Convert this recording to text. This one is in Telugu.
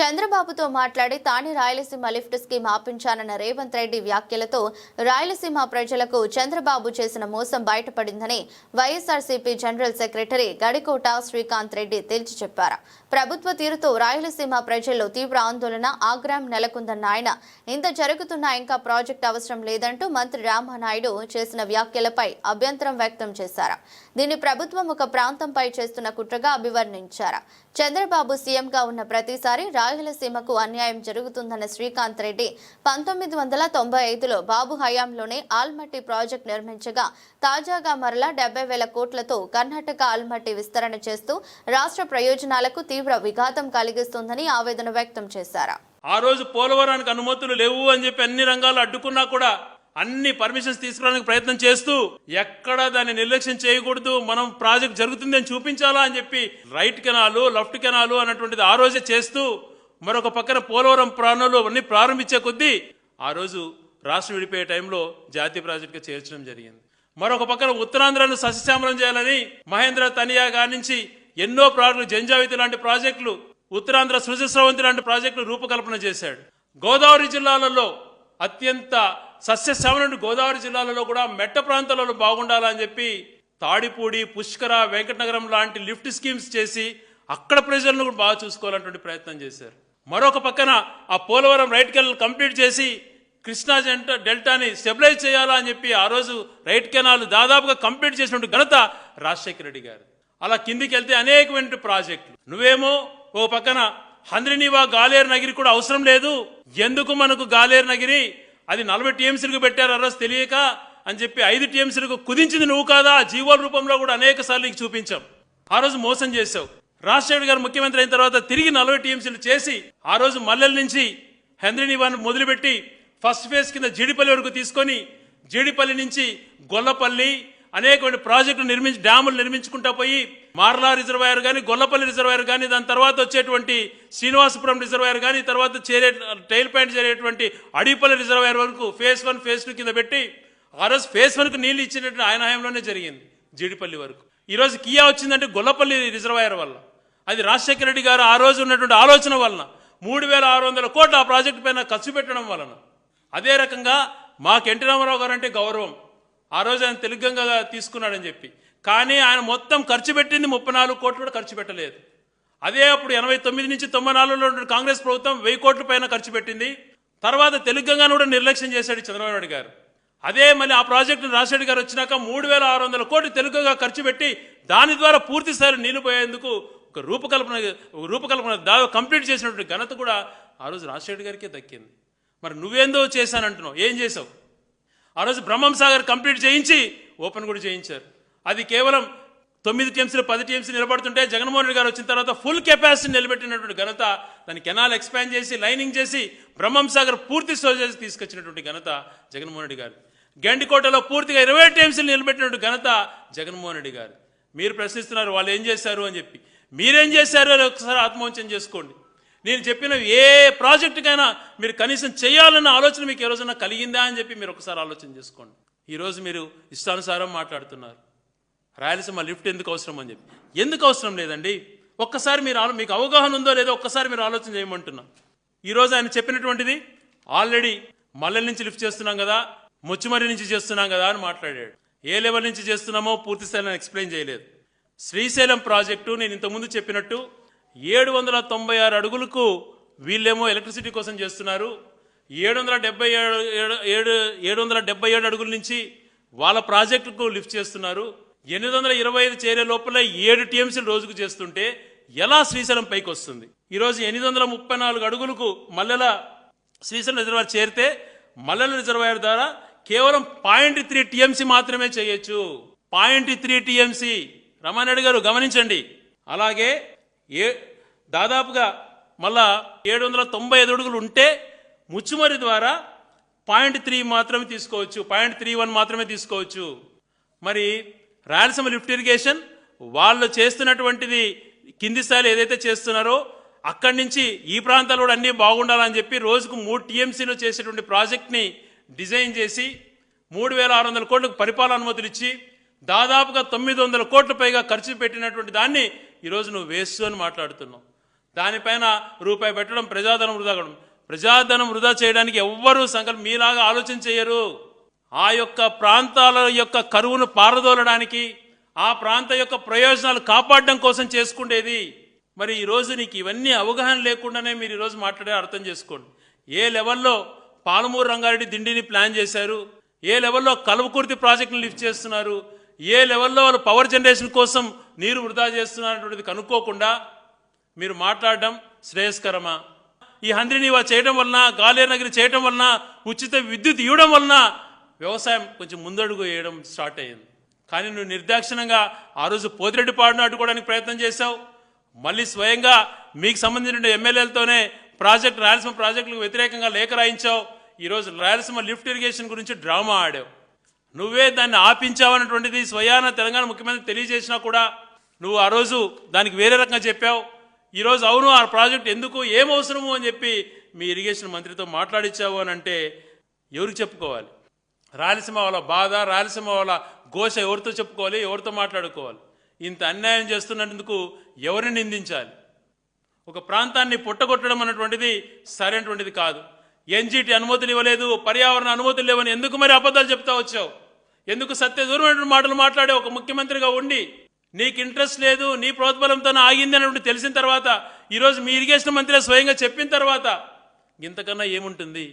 చంద్రబాబుతో మాట్లాడి తానే రాయలసీమ లిఫ్ట్ స్కీమ్ ఆపించానన్న రేవంత్ రెడ్డి వ్యాఖ్యలతో రాయలసీమ ప్రజలకు చంద్రబాబు చేసిన మోసం బయటపడిందని వైఎస్ఆర్సీపీ జనరల్ సెక్రటరీ గడికోట శ్రీకాంత్ రెడ్డి తేల్చి చెప్పారు. ప్రభుత్వ తీరుతో రాయలసీమ ప్రజల్లో తీవ్ర ఆందోళన, ఆగ్రహం నెలకొందన్న ఆయన ఇంత జరుగుతున్నా ఇంకా ప్రాజెక్టు అవసరం లేదంటూ మంత్రి రామానాయుడు చేసిన వ్యాఖ్యలపై అభ్యంతరం వ్యక్తం చేశారు. దీన్ని ప్రభుత్వం ఒక ప్రాంతంపై చేస్తున్న కుట్రగా అభివర్ణించారు. చంద్రబాబు సీఎంగా ఉన్న ప్రతిసారి రాయలసీమకు అన్యాయం జరుగుతుందన్న శ్రీకాంత్ రెడ్డి 1995లో బాబు హయాంలోనే ఆల్మట్టి ప్రాజెక్టు నిర్మించగా తాజాగా మరలా 70,000 కోట్లతో కర్ణాటక ఆల్మట్టి విస్తరణ చేస్తూ రాష్ట్ర ప్రయోజనాలకు తీవ్ర విఘాతం కలిగిస్తుందని ఆవేదన వ్యక్తం చేశారు. ఆ రోజు పోలవరానికి అనుమతులు లేవు అని చెప్పి అన్ని రంగాలు అడ్డుకున్నా కూడా అన్ని పర్మిషన్స్ తీసుకురావడానికి ప్రయత్నం చేస్తూ ఎక్కడ దాన్ని నిర్లక్ష్యం చేయకూడదు, మనం ప్రాజెక్ట్ జరుగుతుందని చూపించాలా అని చెప్పి రైట్ కెనాలు, లెఫ్ట్ కెనాలు అన్నటువంటిది ఆ రోజే చేస్తూ మరొక పక్కన పోలవరం ప్రాణంలో అన్ని ప్రారంభించే కొద్దీ ఆ రోజు రాష్ట్రం విడిపోయే టైంలో జాతీయ ప్రాజెక్టుగా చేర్చడం జరిగింది. మరొక పక్కన ఉత్తరాంధ్రను సస్యశ్యామలం చేయాలని మహేంద్ర తనియా గారి నుంచి ఎన్నో ప్రాజెక్టులు, జంజావితి లాంటి ప్రాజెక్టులు, ఉత్తరాంధ్ర సృజస్రవంతి లాంటి ప్రాజెక్టులు రూపకల్పన చేశాడు. గోదావరి జిల్లాలలో అత్యంత సస్యశ్యామలం గోదావరి జిల్లాలలో కూడా మెట్ట ప్రాంతాలలో బాగుండాలని చెప్పి తాడిపూడి, పుష్కర, వెంకటనగరం లాంటి లిఫ్ట్ స్కీమ్స్ చేసి అక్కడ ప్రజలను కూడా బాగా చూసుకోవాలన్నటువంటి ప్రయత్నం చేశారు. మరొక పక్కన ఆ పోలవరం రైట్ కెనాల్ కంప్లీట్ చేసి కృష్ణా డెల్టాని స్టెబిలైజ్ చేయాలా అని చెప్పి ఆ రోజు రైట్ కెనాల్ దాదాపుగా కంప్లీట్ చేసినటువంటి ఘనత రాజశేఖర రెడ్డి గారు. అలా కిందికి వెళ్తే అనేకమైన ప్రాజెక్టులు. నువ్వేమో ఓ పక్కన హంద్రినీవా గాలేరు నగిరి కూడా అవసరం లేదు, ఎందుకు మనకు గాలేరు నగిరి, అది 40 టీఎంసీలకు పెట్టారు ఆ రోజు తెలియక అని చెప్పి 5 టీఎంసీలకు కుదించింది నువ్వు కాదా, జీవోల రూపంలో కూడా అనేక సార్లు నీకు చూపించాం. ఆ రోజు మోసం చేశావు. రాజశేఖర్ గారు ముఖ్యమంత్రి అయిన తర్వాత తిరిగి 40 టీఎంసీలు చేసి ఆ రోజు మల్లెల నుంచి హంద్రినీవాను మొదలుపెట్టి ఫస్ట్ ఫేజ్ కింద జీడిపల్లి వరకు తీసుకొని జీడిపల్లి నుంచి గొల్లపల్లి అనేకమైన ప్రాజెక్టులు నిర్మించి డ్యాములు నిర్మించుకుంటా పోయి మార్లా రిజర్వాయర్ కానీ, గొల్లపల్లి రిజర్వాయర్ కానీ, దాని తర్వాత వచ్చేటువంటి శ్రీనివాసపురం రిజర్వాయర్ కానీ, తర్వాత టైల్ పాయింట్ చేరేటువంటి అడిపల్లి రిజర్వాయర్ వరకు ఫేజ్ 1, ఫేజ్ 2 కింద పెట్టి ఆ రోజు ఫేజ్ 1కు నీళ్లు ఇచ్చినట్టు ఆయన హయాంలోనే జరిగింది. జీడిపల్లి వరకు ఈరోజు కియా వచ్చిందంటే గొల్లపల్లి రిజర్వాయర్ వల్ల, అది రాజశేఖర రెడ్డి గారు ఆ రోజు ఉన్నటువంటి ఆలోచన వలన 3,600 కోట్లు ఆ ప్రాజెక్టు పైన ఖర్చు పెట్టడం వలన. అదే రకంగా మాకు ఎన్టీ రామారావు గారు అంటే గౌరవం, ఆ రోజు ఆయన తెలుగుగా తీసుకున్నాడని చెప్పి, కానీ ఆయన మొత్తం ఖర్చు పెట్టింది 34 కోట్లు కూడా ఖర్చు పెట్టలేదు. అదే అప్పుడు 89 నుంచి 94లో కాంగ్రెస్ ప్రభుత్వం 1000 కోట్ల పైన ఖర్చు పెట్టింది. తర్వాత తెలుగుగాను కూడా నిర్లక్ష్యం చేశాడు చంద్రబాబు నాయుడు గారు. అదే మళ్ళీ ఆ ప్రాజెక్టు రాజశేఖర్ గారు వచ్చినాక 3,600 కోట్లు తెలుగుగా ఖర్చు పెట్టి దాని ద్వారా పూర్తి స్థాయిలో నీళ్లు పోయేందుకు ఒక రూపకల్పన దాదాపు కంప్లీట్ చేసినటువంటి ఘనత కూడా ఆ రోజు రాజశేఖర్ గారికే దక్కింది. మరి నువ్వేందో చేశానంటున్నావు, ఏం చేసావు? ఆ రోజు బ్రహ్మం సాగర్ కంప్లీట్ చేయించి ఓపెన్ కూడా చేయించారు. అది కేవలం 9 టీఎంసీలు 10 టీఎంసీ నిలబడుతుంటే జగన్మోహన్ రెడ్డి గారు వచ్చిన తర్వాత ఫుల్ కెపాసిటీ నిలబెట్టినటువంటి ఘనత, దాన్ని కెనాల్ ఎక్స్పాండ్ చేసి లైనింగ్ చేసి బ్రహ్మం సాగర్ పూర్తి స్టోరేజ్ తీసుకొచ్చినటువంటి ఘనత జగన్మోహన్ రెడ్డి గారు. గండికోటలో పూర్తిగా 20 టీఎంసీలు నిలబెట్టినటువంటి ఘనత జగన్మోహన్ రెడ్డి గారు. మీరు ప్రశ్నిస్తున్నారు వాళ్ళు ఏం చేశారు అని చెప్పి, మీరేం చేశారో ఒకసారి ఆత్మవంచన చేసుకోండి. నేను చెప్పిన ఏ ప్రాజెక్టుకైనా మీరు కనీసం చేయాలన్న ఆలోచన మీకు ఏ రోజున కలిగిందా అని చెప్పి మీరు ఒకసారి ఆలోచన చేసుకోండి. ఈరోజు మీరు ఇష్టానుసారం మాట్లాడుతున్నారు. రాయలసీమ లిఫ్ట్ ఎందుకు అవసరం అని చెప్పి. ఎందుకు అవసరం లేదండి, ఒక్కసారి మీరు మీకు అవగాహన ఉందో లేదో ఒక్కసారి మీరు ఆలోచన చేయమంటున్నా. ఈరోజు ఆయన చెప్పినటువంటిది ఆల్రెడీ మల్లెల నుంచి లిఫ్ట్ చేస్తున్నాం కదా, ముచ్చుమర్రి నుంచి చేస్తున్నాం కదా అని మాట్లాడాడు. ఏ లెవెల్ నుంచి చేస్తున్నామో పూర్తి స్థాయిలో ఎక్స్ప్లెయిన్ చేయలేదు. శ్రీశైలం ప్రాజెక్టు నేను ఇంతకుముందు చెప్పినట్టు 796 అడుగులకు వీళ్ళేమో ఎలక్ట్రిసిటీ కోసం చేస్తున్నారు. 777 అడుగుల నుంచి వాళ్ళ ప్రాజెక్టుకు లిఫ్ట్ చేస్తున్నారు. 825 చేరే లోపల 7 టీఎంసీలు రోజుకు చేస్తుంటే ఎలా శ్రీశైలం పైకి వస్తుంది? ఈరోజు 834 అడుగులకు మల్లెల శ్రీశైలం రిజర్వాయర్ చేరితే మల్లెల రిజర్వాయర్ ద్వారా కేవలం 0.3 టీఎంసీ మాత్రమే చేయొచ్చు. 0.3 టీఎంసీ. రమానాయుడు గారు గమనించండి. అలాగే దాదాపుగా మళ్ళా 795 అడుగులు ఉంటే ముచ్చుమర్రి ద్వారా 0.3 మాత్రమే తీసుకోవచ్చు, 0.31 మాత్రమే తీసుకోవచ్చు. మరి రాయలసీమ లిఫ్ట్ ఇరిగేషన్ వాళ్ళు చేస్తున్నటువంటిది కింది స్థాయిలో ఏదైతే చేస్తున్నారో అక్కడి నుంచి ఈ ప్రాంతాలు కూడా అన్నీ బాగుండాలని చెప్పి రోజుకు 3 టీఎంసీలు చేసేటువంటి ప్రాజెక్ట్ని డిజైన్ చేసి 3,600 కోట్లకు పరిపాలన అనుమతులు ఇచ్చి దాదాపుగా 900 కోట్ల పైగా ఖర్చు పెట్టినటువంటి దాన్ని ఈరోజు నువ్వు వేస్ట్ అని మాట్లాడుతున్నావు. దానిపైన రూపాయి పెట్టడం ప్రజాధనం వృధా కావడం. ప్రజాధనం వృధా చేయడానికి ఎవ్వరూ సంకల్పం మీలాగా ఆలోచన చేయరు. ఆ యొక్క ప్రాంతాల యొక్క కరువును పారదోలడానికి, ఆ ప్రాంత యొక్క ప్రయోజనాలు కాపాడడం కోసం చేసుకునేది. మరి ఈరోజు నీకు ఇవన్నీ అవగాహన లేకుండానే మీరు ఈరోజు మాట్లాడే అర్థం చేసుకోండి. ఏ లెవెల్లో పాలమూరు రంగారెడ్డి దిండిని ప్లాన్ చేశారు, ఏ లెవెల్లో కల్వకుర్తి ప్రాజెక్టును లిఫ్ట్ చేస్తున్నారు, ఏ లెవెల్లో వాళ్ళు పవర్ జనరేషన్ కోసం నీరు వృధా చేస్తున్నారనేటువంటిది కనుక్కోకుండా మీరు మాట్లాడడం శ్రేయస్కరమా? ఈ హంద్రినీవా చేయడం వలన, గాలేనగిరి చేయడం వలన, ఉచిత విద్యుత్ ఇవ్వడం వలన వ్యవసాయం కొంచెం ముందడుగు వేయడం స్టార్ట్ అయ్యింది. కానీ నువ్వు నిర్దాక్షిణంగా ఆ రోజు పోతిరెడ్డిపాడును అడ్డుకోవడానికి ప్రయత్నం చేశావు. మళ్ళీ స్వయంగా మీకు సంబంధించిన ఎమ్మెల్యేలతోనే రాయలసీమ ప్రాజెక్టులకు వ్యతిరేకంగా లేఖ రాయించావు. ఈరోజు రాయలసీమ లిఫ్ట్ ఇరిగేషన్ గురించి డ్రామా ఆడావు. నువ్వే దాన్ని ఆపించావన్నటువంటిది స్వయాన తెలంగాణ ముఖ్యమంత్రి తెలియజేసినా కూడా నువ్వు ఆ రోజు దానికి వేరే రకంగా చెప్పావు. ఈరోజు అవును ఆ ప్రాజెక్ట్ ఎందుకు ఏం అవసరము అని చెప్పి మీ ఇరిగేషన్ మంత్రితో మాట్లాడించావు అని అంటే ఎవరికి చెప్పుకోవాలి? రాయలసీమ వాళ్ళ బాధ, రాయలసీమ వాళ్ళ ఘోష ఎవరితో చెప్పుకోవాలి, ఎవరితో మాట్లాడుకోవాలి? ఇంత అన్యాయం చేస్తున్నందుకు ఎవరిని నిందించాలి? ఒక ప్రాంతాన్ని పుట్టగొట్టడం అన్నటువంటిది సరైనటువంటిది కాదు. ఎన్జీటీ అనుమతులు ఇవ్వలేదు, పర్యావరణ అనుమతులు లేవని ఎందుకు మరి అబద్ధాలు చెప్తా వచ్చావు? ఎందుకు సత్యదూరమైనటువంటి మాటలు మాట్లాడే ఒక ముఖ్యమంత్రిగా ఉండి నీకు ఇంట్రెస్ట్ లేదు, నీ ప్రోద్బలంతో ఆగింది అన్నటువంటి తెలిసిన తర్వాత, ఈరోజు మీ ఇరిగేషన్ మంత్రి స్వయంగా చెప్పిన తర్వాత ఇంతకన్నా ఏముంటుంది?